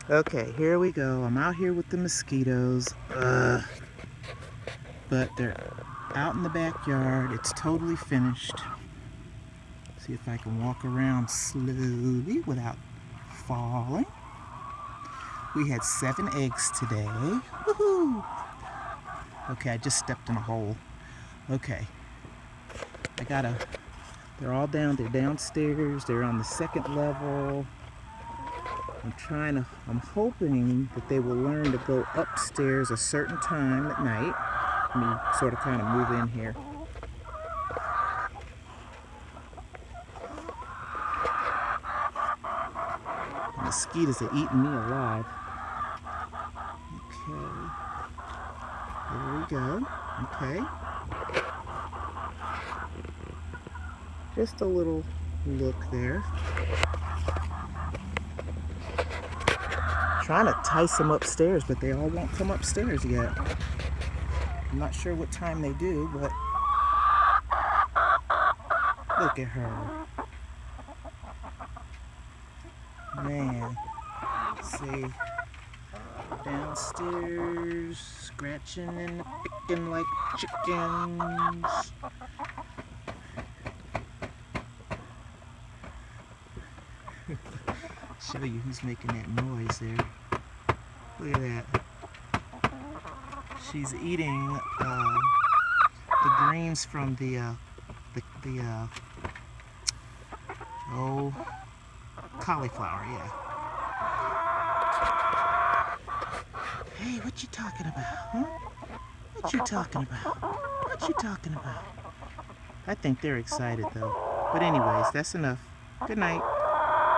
Okay, here we go. I'm out here with the mosquitoes. But they're out in the backyard. It's totally finished. See if I can walk around slowly without falling. We had 7 eggs today. Woohoo! Okay, I just stepped in a hole. Okay. They're all down. They're downstairs. They're on the 2nd level. I'm hoping that they will learn to go upstairs a certain time at night. Let me sort of kind of move in here. The mosquitoes are eating me alive. Okay. There we go. Okay. Just a little look there. Trying to entice them upstairs, but they all won't come upstairs yet. I'm not sure what time they do, but look at her. Man, let's see. Downstairs, scratching and picking like chickens. Show you who's making that noise there. Look at that. She's eating the greens from the cauliflower, yeah. Hey, what you talking about, huh? What you talking about? What you talking about? I think they're excited though. But anyways, that's enough. Good night.